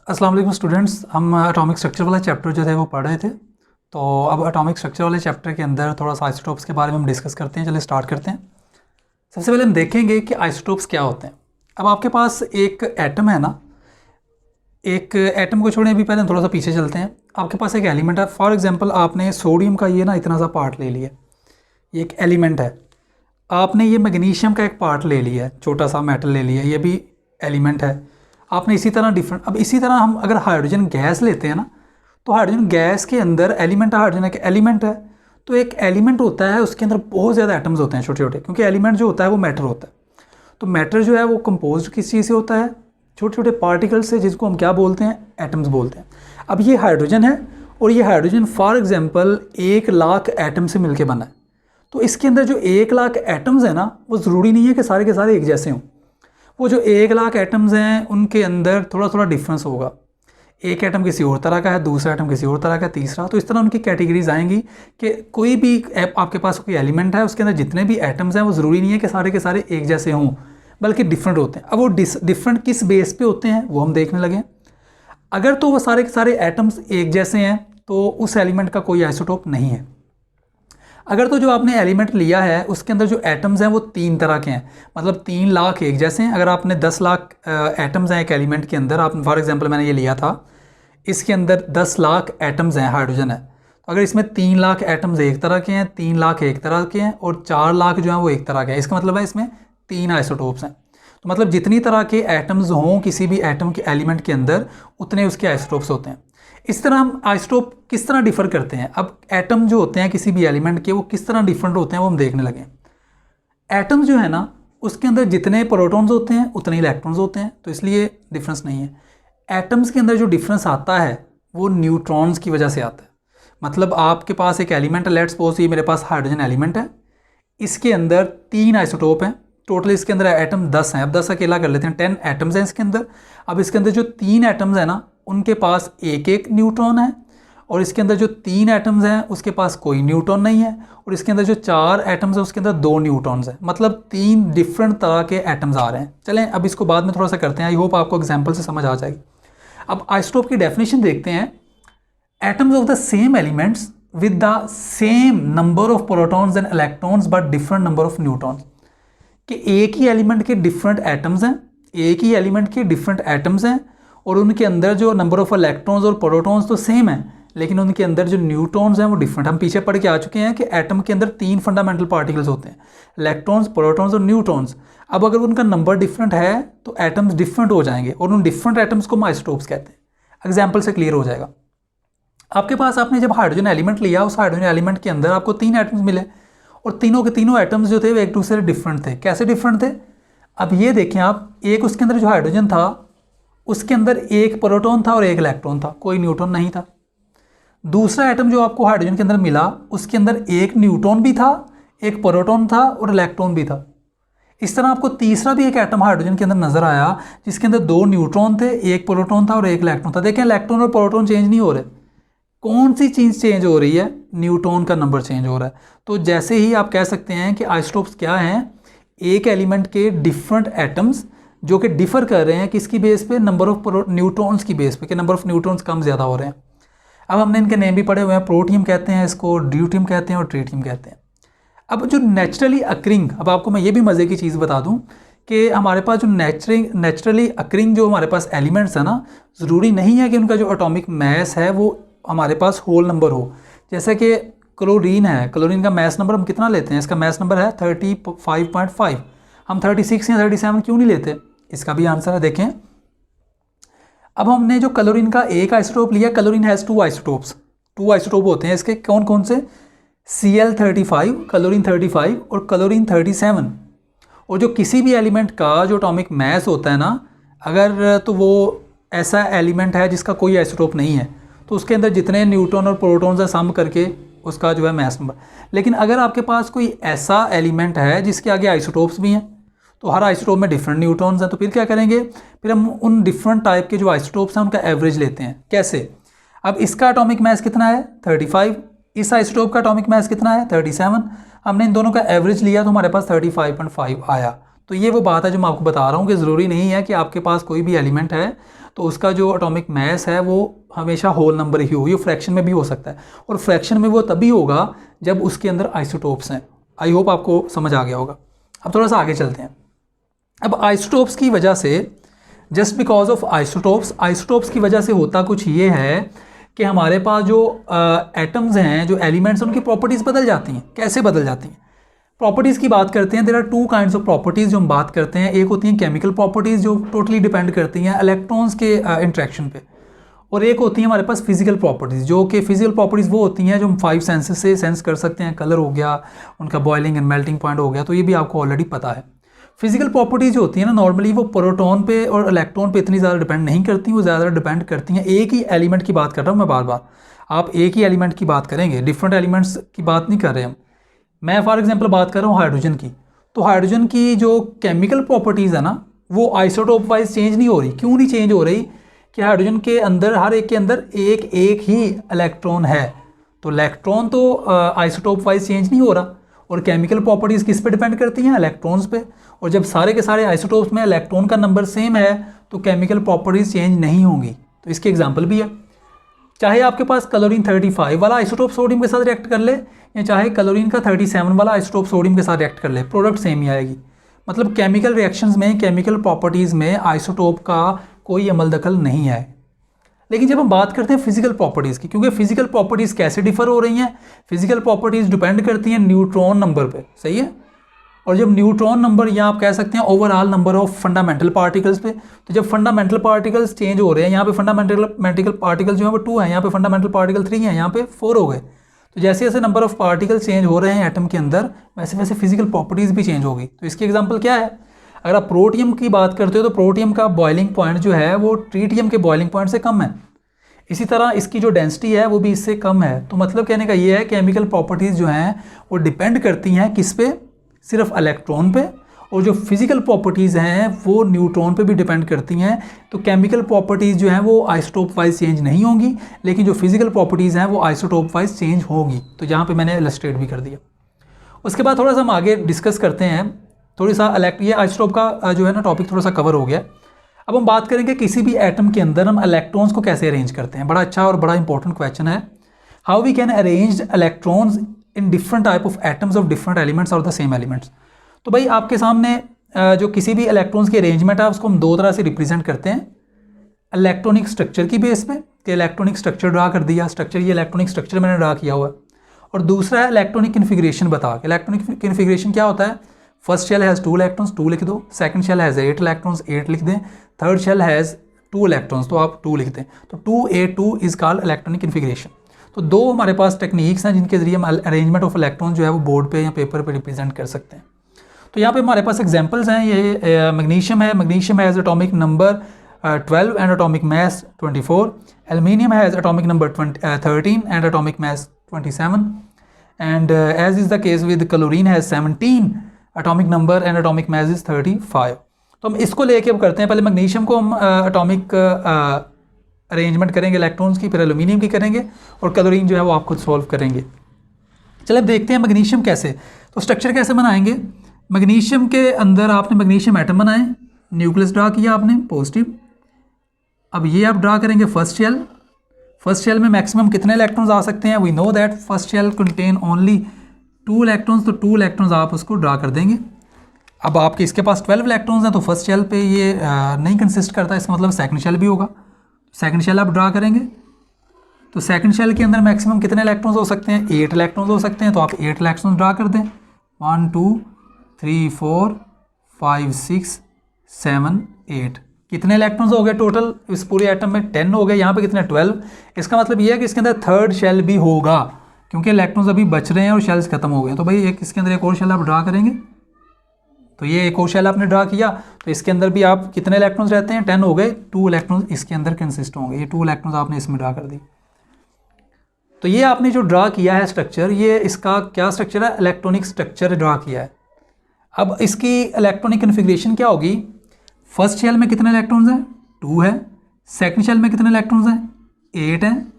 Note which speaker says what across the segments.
Speaker 1: अस्सलाम वालेकुम स्टूडेंट्स। हम एटॉमिक स्ट्रक्चर वाला चैप्टर जो है वो पढ़ रहे थे। तो अब एटॉमिक स्ट्रक्चर वाले चैप्टर के अंदर थोड़ा सा आइसोटोप्स के बारे में हम डिस्कस करते हैं। चलिए स्टार्ट करते हैं। सबसे पहले हम देखेंगे कि आइसोटोप्स क्या होते हैं। अब आपके पास एक एटम है ना, एक एटम को छोड़ें, अभी पहले हम थोड़ा सा पीछे चलते हैं। आपके पास एक एलिमेंट है। फॉर एग्जांपल आपने सोडियम का ये ना इतना सा पार्ट ले लिया, ये एक एलिमेंट है। आपने ये मैग्नीशियम का एक पार्ट ले लिया है, छोटा सा मेटल ले लिया, ये भी एलिमेंट है। आपने इसी तरह डिफरेंट, अब इसी तरह हम अगर हाइड्रोजन गैस लेते हैं ना, तो हाइड्रोजन गैस के अंदर एलिमेंट, हाइड्रोजन एक एलिमेंट है। तो एक एलिमेंट होता है, उसके अंदर बहुत ज़्यादा एटम्स होते हैं छोटे छोटे, क्योंकि एलिमेंट जो होता है वो मैटर होता है। तो मैटर जो है वो कंपोज किस चीज़ से होता है? छोटे छोटे पार्टिकल्स से, जिसको हम क्या बोलते हैं? एटम्स बोलते हैं। अब ये हाइड्रोजन है, और ये हाइड्रोजन फॉर एग्जांपल 1,00,000 एटम से मिलके बना है। तो इसके अंदर जो 1,00,000 एटम्स हैं ना, वो ज़रूरी नहीं है कि सारे के सारे एक जैसे हों। वो जो 1,00,000 एटम्स हैं उनके अंदर थोड़ा थोड़ा डिफरेंस होगा। एक एटम किसी और तरह का है, दूसरा एटम किसी और तरह का है, तीसरा। तो इस तरह उनकी कैटेगरीज आएंगी कि कोई भी आपके पास कोई एलिमेंट है, उसके अंदर जितने भी एटम्स हैं वो ज़रूरी नहीं है कि सारे के सारे एक जैसे हों, बल्कि डिफरेंट होते हैं। अब वो डिफरेंट किस बेस पे होते हैं वो हम देखने लगे। अगर तो वो सारे के सारे एटम्स एक जैसे हैं तो उस एलिमेंट का कोई आइसोटोप नहीं है। अगर तो जो आपने एलिमेंट लिया है उसके अंदर जो एटम्स हैं वो 3 तरह के हैं, मतलब 3,00,000 एक जैसे हैं। अगर आपने 10,00,000 एटम्स हैं एक एलिमेंट के अंदर, आप फॉर एग्जांपल मैंने ये लिया था, इसके अंदर 10,00,000 एटम्स हैं, हाइड्रोजन है। तो अगर इसमें 3,00,000 एटम्स एक तरह के हैं, 3,00,000 एक तरह के हैं, और 4,00,000 जो हैं वो एक तरह के हैं, इसका मतलब है इसमें 3 आइसोटोप्स हैं। तो मतलब जितनी तरह के एटम्स हों किसी भी एटम के एलिमेंट के अंदर, उतने उसके आइसोटोप्स होते हैं। इस तरह हम आइसोटोप किस तरह डिफर करते हैं। अब एटम जो होते हैं किसी भी एलिमेंट के, वो किस तरह डिफरेंट होते हैं वो हम देखने लगे। एटम जो है ना, उसके अंदर जितने प्रोटॉन्स होते हैं उतने इलेक्ट्रॉन्स होते हैं, तो इसलिए डिफरेंस नहीं है। एटम्स के अंदर जो डिफरेंस आता है वो न्यूट्रॉन्स की वजह से आता है। मतलब आपके पास एक एलिमेंट है, लेट्स सपोज ये मेरे पास हाइड्रोजन एलिमेंट है, इसके अंदर 3 आइसोटोप हैं। टोटल इसके अंदर एटम 10 हैं। अब 10 अकेला कर लेते हैं, 10 एटम्स हैं इसके अंदर। अब इसके अंदर जो 3 एटम्स हैं ना, उनके पास एक एक न्यूट्रॉन है, और इसके अंदर जो 3 एटम्स हैं उसके पास कोई न्यूट्रॉन नहीं है, और इसके अंदर जो 4 एटम्स हैं उसके अंदर 2 न्यूट्रॉन्स हैं। मतलब 3 डिफरेंट तरह के एटम्स आ रहे हैं। चलें अब इसको बाद में थोड़ा सा करते हैं, आई होप आपको एग्जाम्पल से समझ आ जाएगी। अब आइसोटोप की डेफिनेशन देखते हैं। Atoms of the same elements with the same number of protons and electrons but different number of neutrons. कि एक ही एलिमेंट के डिफरेंट एटम्स हैं, एक ही एलिमेंट के डिफरेंट एटम्स हैं, और उनके अंदर जो नंबर ऑफ इलेक्ट्रॉन्स और प्रोटॉन्स तो सेम है, लेकिन उनके अंदर जो न्यूट्रॉन्स हैं वो डिफरेंट। हम पीछे पढ़ के आ चुके हैं कि एटम के अंदर 3 फंडामेंटल पार्टिकल्स होते हैं, इलेक्ट्रॉन्स, प्रोटॉन्स और न्यूट्रॉन्स। अब अगर उनका नंबर डिफरेंट है तो एटम्स डिफरेंट हो जाएंगे, और उन डिफरेंट एटम्स को हम आइसोटोप्स कहते हैं। एग्जाम्पल से क्लियर हो जाएगा। आपके पास आपने जब हाइड्रोजन एलिमेंट लिया, उस हाइड्रोजन एलिमेंट के अंदर आपको 3 एटम्स मिले, और तीनों के तीनों एटम्स जो थे वो एक दूसरे से डिफरेंट थे। कैसे डिफरेंट थे? अब ये देखें आप, एक उसके अंदर जो हाइड्रोजन था उसके अंदर एक प्रोटॉन था और एक इलेक्ट्रॉन था, कोई न्यूट्रॉन नहीं था। दूसरा एटम जो आपको हाइड्रोजन के अंदर मिला, उसके अंदर एक न्यूट्रॉन भी था, एक प्रोटॉन था और इलेक्ट्रॉन भी था। इस तरह आपको तीसरा भी एक एटम हाइड्रोजन के अंदर नजर आया, जिसके अंदर 2 न्यूट्रॉन थे, एक प्रोटॉन था और एक इलेक्ट्रॉन था। देखें इलेक्ट्रॉन और प्रोटॉन चेंज नहीं हो रहे। कौन सी चीज़ चेंज हो रही है? न्यूट्रॉन का नंबर चेंज हो रहा है। तो जैसे ही आप कह सकते हैं कि आइसोटोप्स क्या हैं? एक एलिमेंट के डिफरेंट एटम्स जो कि डिफर कर रहे हैं किसकी बेस पे? नंबर ऑफ न्यूट्रॉन्स की बेस पे, कि नंबर ऑफ न्यूट्रॉन्स कम ज़्यादा हो रहे हैं। अब हमने इनके नेम भी पढ़े हुए हैं, प्रोटियम कहते हैं इसको, ड्यूटियम कहते हैं और ट्रीटियम कहते हैं। अब जो नेचुरली अक्रिंग, अब आपको मैं ये भी मज़े की चीज़ बता दूं कि हमारे पास जो नेचुरली अक्रिंग जो हमारे पास एलिमेंट्स है ना, ज़रूरी नहीं है कि उनका जो एटॉमिक मैस है वो हमारे पास होल नंबर हो। जैसे कि क्लोरीन है, क्लोरीन का मैस नंबर हम कितना लेते हैं? इसका मैस नंबर है 35.5। हम 36 या 37 क्यों नहीं लेते? इसका भी आंसर है, देखें। अब हमने जो क्लोरीन का एक आइसोटोप लिया, क्लोरीन हैज़ 2 आइसोटोप्स, 2 आइसोटोप होते हैं इसके। कौन कौन से? Cl35, क्लोरीन 35 और क्लोरीन 37। और जो किसी भी एलिमेंट का जो एटॉमिक मैस होता है ना, अगर तो वो ऐसा एलिमेंट है जिसका कोई आइसोटोप नहीं है, तो उसके अंदर जितने न्यूट्रॉन और प्रोटॉन्स हैं सम करके उसका जो है मैस नंबर। लेकिन अगर आपके पास कोई ऐसा एलिमेंट है जिसके आगे आइसोटोप्स भी हैं, तो हर आइसोटोप में डिफरेंट न्यूट्रॉन्स हैं, तो फिर क्या करेंगे? फिर हम उन डिफरेंट टाइप के जो आइसोटोप्स हैं उनका एवरेज लेते हैं। कैसे? अब इसका एटॉमिक मैस कितना है? 35। इस आइसोटोप का एटॉमिक मैस कितना है? 37। हमने इन दोनों का एवरेज लिया तो हमारे पास 35.5 आया। तो ये वो बात है जो मैं आपको बता रहा हूँ कि ज़रूरी नहीं है कि आपके पास कोई भी एलिमेंट है तो उसका जो एटॉमिक मास है वो हमेशा होल नंबर ही होगी, फ्रैक्शन में भी हो सकता है, और फ्रैक्शन में वो तभी होगा जब उसके अंदर आइसोटोप्स हैं। आई होप आपको समझ आ गया होगा। अब थोड़ा सा आगे चलते हैं। अब आइसोटोप्स की वजह से, जस्ट बिकॉज ऑफ आइसोटोप्स की वजह से होता कुछ ये है कि हमारे पास जो एटम्स हैं, जो एलिमेंट्स हैं, उनकी प्रॉपर्टीज़ बदल जाती हैं। कैसे बदल जाती हैं? प्रॉपर्टीज़ की बात करते हैं। There are two kinds of properties जो हम बात करते हैं। एक होती हैं केमिकल प्रॉपर्टीज़ जो टोटली डिपेंड करती हैं इलेक्ट्रॉन्स के इंट्रैक्शन पे, और एक होती है हमारे पास फिजिकल प्रॉपर्टीज़, जो कि फिजिकल प्रॉपर्टीज़ वो होती हैं जो हम 5 सेंसेस से सेंस कर सकते हैं। कलर हो गया, उनका बॉइलिंग एंड मेल्टिंग पॉइंट हो गया, तो ये भी आपको ऑलरेडी पता है। फिजिकल प्रॉपर्टीज़ जो होती है ना, नॉर्मली वो प्रोटॉन पे और इलेक्ट्रॉन पे इतनी ज़्यादा डिपेंड नहीं करती, वो ज़्यादा डिपेंड करती हैं एक ही एलिमेंट की बात कर रहा हूँ मैं बार बार। आप एक ही एलिमेंट की बात करेंगे, डिफरेंट एलिमेंट्स की बात नहीं कर रहे हम। मैं फॉर एग्जांपल बात कर रहा हूँ हाइड्रोजन की, तो हाइड्रोजन की जो केमिकल प्रॉपर्टीज़ है ना, वो आइसोटोप वाइज चेंज नहीं हो रही। क्यों नहीं चेंज हो रही? कि हाइड्रोजन के अंदर, हर एक के अंदर एक ही इलेक्ट्रॉन है, तो इलेक्ट्रॉन तो आइसोटोप वाइज चेंज नहीं हो रहा। और केमिकल प्रॉपर्टीज़ किस पे डिपेंड करती हैं? इलेक्ट्रॉन्स पे। और जब सारे के सारे आइसोटोप्स में इलेक्ट्रॉन का नंबर सेम है तो केमिकल प्रॉपर्टीज़ चेंज नहीं होंगी। तो इसकी एग्जांपल भी है। चाहे आपके पास क्लोरीन 35 वाला आइसोटोप सोडियम के साथ रिएक्ट कर ले, या चाहे क्लोरीन का 37 वाला आइसोटोप सोडियम के साथ रिएक्ट कर ले, प्रोडक्ट सेम ही आएगी। मतलब केमिकल रिएक्शंस में, केमिकल प्रॉपर्टीज़ में आइसोटोप का कोई अमल दखल नहीं है। लेकिन जब हम बात करते हैं फिजिकल प्रॉपर्टीज़ की, क्योंकि फिजिकल प्रॉपर्टीज़ कैसे डिफर हो रही हैं? फिजिकल प्रॉपर्टीज़ डिपेंड करती हैं न्यूट्रॉन नंबर पे, सही है। और जब न्यूट्रॉन नंबर, या आप कह सकते हैं overall number of fundamental particles पे, तो जब फंडामेंटल पार्टिकल्स चेंज हो रहे हैं, यहाँ पे फंडामेंटल पार्टिकल जो है वो 2 है, यहाँ पे फंडामेंटल पार्टिकल 3 है, यहाँ पे 4 हो गए। तो जैसे जैसे नंबर ऑफ पार्टिकल चेंज हो रहे हैं एटम के अंदर, वैसे वैसे फिजिकल प्रॉपर्टीज़ भी चेंज होगी। तो इसकी एग्जाम्पल क्या है? अगर आप प्रोटियम की बात करते हो तो प्रोटियम का बॉइलिंग पॉइंट जो है वो ट्रीटियम के बॉइलिंग पॉइंट से कम है। इसी तरह इसकी जो डेंसिटी है वो भी इससे कम है। तो मतलब कहने का ये है, केमिकल प्रॉपर्टीज़ जो हैं वो डिपेंड करती हैं किस पे? सिर्फ इलेक्ट्रॉन पे। और जो फिजिकल प्रॉपर्टीज़ हैं वो न्यूट्रॉन पे भी डिपेंड करती हैं। तो केमिकल प्रॉपर्टीज़ जो हैं वो आइसोटोप वाइज चेंज नहीं होंगी, लेकिन जो फिजिकल प्रॉपर्टीज़ हैं वो आइसोटोप वाइज चेंज होगी। तो यहाँ पे मैंने इलस्ट्रेट भी कर दिया। उसके बाद थोड़ा सा हम आगे डिस्कस करते हैं, थोड़ी सा ये आइसोटोप का जो है ना टॉपिक थोड़ा सा कवर हो गया। अब हम बात करेंगे किसी भी एटम के अंदर हम इलेक्ट्रॉन्स को कैसे अरेंज करते हैं। बड़ा अच्छा और बड़ा इंपॉर्टेंट क्वेश्चन है। How we can arrange electrons in different type of atoms of different elements और द सेम एलिमेंट्स। तो भाई आपके सामने जो किसी भी इलेक्ट्रॉन्स की अरेंजमेंट है उसको हम 2 तरह से रिप्रेजेंट करते हैं। इलेक्ट्रॉनिक स्ट्रक्चर की बेस पे, कि इलेक्ट्रॉनिक स्ट्रक्चर ड्रा कर दिया, स्ट्रक्चर ये इलेक्ट्रॉनिक स्ट्रक्चर मैंने ड्रा किया हुआ है। और दूसरा है इलेक्ट्रॉनिक कन्फिग्रेशन बता के। इलेक्ट्रॉनिक कन्फिग्रेशन क्या होता है? फर्स्ट शेल हैज़ 2 इलेक्ट्रॉन्स, 2 लिख दो। सेकंड शेल हैज़ 8 इलेक्ट्रॉन्स, 8 लिख दें। थर्ड शेल हैज़ 2 इलेक्ट्रॉन्स, तो आप 2 लिख दें। तो 2A2 is called electronic configuration. तो 2 हमारे पास टेक्निक्स हैं जिनके जरिए हम अरेंजमेंट ऑफ इलेक्ट्रॉन जो है वो बोर्ड पे या पेपर पे रिप्रेजेंट कर सकते हैं। तो यहाँ पे हमारे पास एग्जांपल्स हैं। ये मैग्नीशियम है, magnesium has atomic number 12 and atomic mass 24। Aluminium has atomic number 13 and atomic mass 27। And as is the case with chlorine has 17 atomic number and atomic mass is 35। तो हम इसको लेके अब करते हैं। पहले मैग्नीशियम को हम एटॉमिक अरेंजमेंट करेंगे इलेक्ट्रॉन्स की, फिर एल्युमिनियम की करेंगे, और क्लोरीन जो है वो आप खुद सॉल्व करेंगे। चलिए अब देखते हैं मैग्नीशियम कैसे, तो स्ट्रक्चर कैसे बनाएंगे। मैग्नीशियम के अंदर आपने मैग्नीशियम एटम बनाए, न्यूक्लियस ड्रा किया आपने पॉजिटिव। अब ये आप ड्रा करेंगे फर्स्ट शेल। फर्स्ट शेल में मैक्सिमम कितने इलेक्ट्रॉन्स आ सकते हैं? We know that first shell contain only 2 electrons, तो 2 इलेक्ट्रॉन्स आप उसको ड्रा कर देंगे। अब आपके इसके पास 12 इलेक्ट्रॉन्स हैं, तो फर्स्ट शेल पे ये नहीं कंसिस्ट करता, इसका मतलब सेकंड शेल भी होगा। सेकंड शेल आप ड्रा करेंगे, तो सेकंड शेल के अंदर मैक्सिमम कितने इलेक्ट्रॉन्स हो सकते हैं? 8 इलेक्ट्रॉन्स हो सकते हैं, तो आप 8 इलेक्ट्रॉन्स ड्रा कर दें। 1 2 3 4 5 6 7 8। कितने इलेक्ट्रॉन्स हो गए टोटल इस पूरे एटम में? 10 हो गए। यहाँ पे कितने? 12। इसका मतलब ये है कि इसके अंदर थर्ड शेल भी होगा, क्योंकि इलेक्ट्रॉन्स अभी बच रहे हैं और शेल्स खत्म हो गए। तो भाई एक इसके अंदर एक और शेल आप ड्रा करेंगे। तो ये एक और शेल आपने ड्रा किया, तो इसके अंदर भी आप कितने इलेक्ट्रॉन्स रहते हैं? 10 हो गए। 2 इलेक्ट्रॉन्स इसके अंदर कंसिस्ट होंगे। ये 2 इलेक्ट्रॉन्स आपने इसमें ड्रा कर दी। तो ये आपने जो ड्रा किया है स्ट्रक्चर, ये इसका क्या स्ट्रक्चर है? इलेक्ट्रॉनिक स्ट्रक्चर ड्रा किया है। अब इसकी इलेक्ट्रॉनिक कन्फिग्रेशन क्या होगी? फर्स्ट शेल में कितने इलेक्ट्रॉन्स हैं? 2 है। सेकंड शेल में कितने इलेक्ट्रॉन्स हैं? 8 हैं।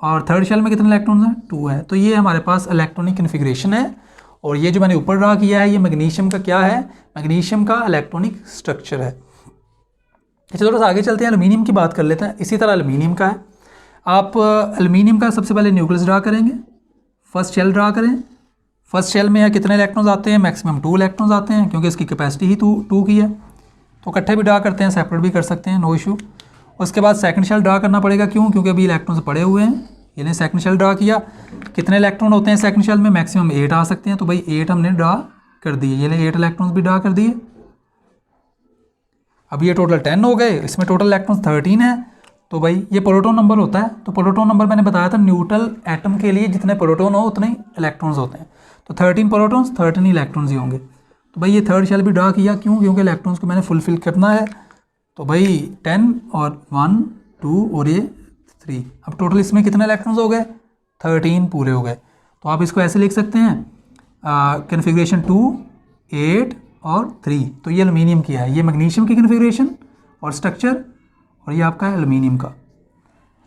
Speaker 1: और थर्ड शेल में कितने इलेक्ट्रॉन्स हैं? 2 है। तो ये हमारे पास इलेक्ट्रॉनिक कन्फिग्रेशन है। और ये जो मैंने ऊपर ड्रा किया है ये मैग्नीशियम का क्या है? मैग्नीशियम का इलेक्ट्रॉनिक स्ट्रक्चर है। अच्छा थोड़ा सा आगे चलते हैं, एल्यूमिनियम की बात कर लेते हैं। इसी तरह एल्यूमिनियम का है, आप एल्यूमिनियम का सबसे पहले न्यूक्लियस ड्रा करेंगे, फर्स्ट शेल ड्रा करें। फर्स्ट शेल में कितने इलेक्ट्रॉन्स आते हैं, मैक्सिमम 2 इलेक्ट्रॉन्स आते हैं, क्योंकि इसकी कैपेसिटी ही 2 की है। तो इकट्ठे भी ड्रा करते हैं, सेपरेट भी कर सकते हैं, नो इशू। उसके बाद सेकंड शेल ड्रा करना पड़ेगा, क्यों, क्योंकि अभी इलेक्ट्रॉन्स पड़े हुए हैं। यानी सेकंड शेल ड्रा किया, कितने इलेक्ट्रॉन होते हैं सेकंड शेल में, मैक्सिमम 8 आ सकते हैं, तो भाई 8 हमने ड्रा कर दिए, ये 8 इलेक्ट्रॉन्स भी ड्रा कर दिए। अब ये टोटल 10 हो गए, इसमें टोटल इलेक्ट्रॉन्स 13 है। तो भाई ये प्रोटॉन नंबर होता है, तो प्रोटॉन नंबर मैंने बताया था न्यूट्रल एटम के लिए जितने प्रोटॉन हो उतने ही इलेक्ट्रॉन्स होते हैं। तो 13 प्रोटॉन्स 13 इलेक्ट्रॉन्स ही होंगे। तो भाई ये थर्ड शेल भी ड्रा किया, क्यों, क्योंकि इलेक्ट्रॉन्स को मैंने फुलफिल करना है। तो भाई 10 और 1 2 और ये 3, अब टोटल इसमें कितने इलेक्ट्रॉन्स हो गए, 13 पूरे हो गए। तो आप इसको ऐसे लिख सकते हैं, कन्फिग्रेशन 2 8 और 3। तो ये एल्यूमिनियम की है, ये मैग्नीशियम की कन्फिग्रेशन और स्ट्रक्चर, और ये आपका है एल्यूमिनियम का।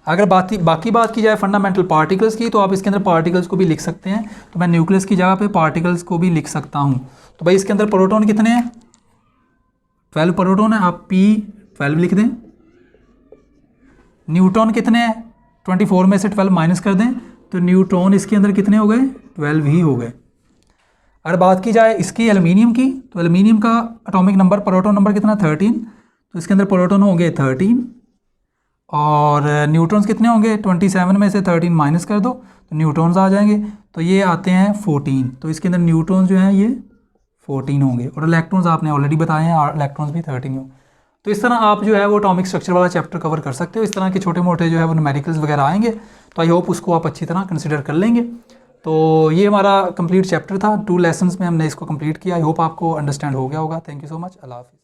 Speaker 1: अगर बाकी बात की जाए फंडामेंटल पार्टिकल्स की, तो आप इसके अंदर पार्टिकल्स को भी लिख सकते हैं। तो मैं न्यूक्लियस की जगह पे पार्टिकल्स को भी लिख सकता हूँ। तो भाई इसके अंदर प्रोटॉन कितने हैं, 12 प्रोटॉन है, आप P12 लिख दें। न्यूट्रॉन कितने हैं, 24 में से 12 माइनस कर दें, तो न्यूट्रॉन इसके अंदर कितने हो गए, 12 ही हो गए। अगर बात की जाए इसकी एल्यूमिनियम की, तो एल्यूमिनियम का एटॉमिक नंबर, प्रोटॉन नंबर कितना, 13। तो इसके अंदर प्रोटॉन होंगे 13 और न्यूट्रॉन्स कितने होंगे, 27 में से 13 माइनस कर दो तो न्यूट्रॉन्स आ जाएंगे, तो ये आते हैं 14। तो इसके अंदर न्यूट्रॉन्स जो हैं ये 14 होंगे, और इलेक्ट्रॉन्स आपने ऑलरेडी बताए हैं, इलेक्ट्रॉन्स भी 13 होंगे। तो इस तरह आप जो है वो एटॉमिक स्ट्रक्चर वाला चैप्टर कवर कर सकते हो। इस तरह के छोटे मोटे जो है वो न्यूमेरिकल्स वगैरह आएंगे, तो आई होप उसको आप अच्छी तरह कंसिडर कर लेंगे। तो ये हमारा कंप्लीट चैप्टर था, 2 लेसन्स में हमने इसको कंप्लीट किया। आई होप आपको अंडरस्टैंड हो गया होगा। थैंक यू सो मच, अल्लाह हाफिज़।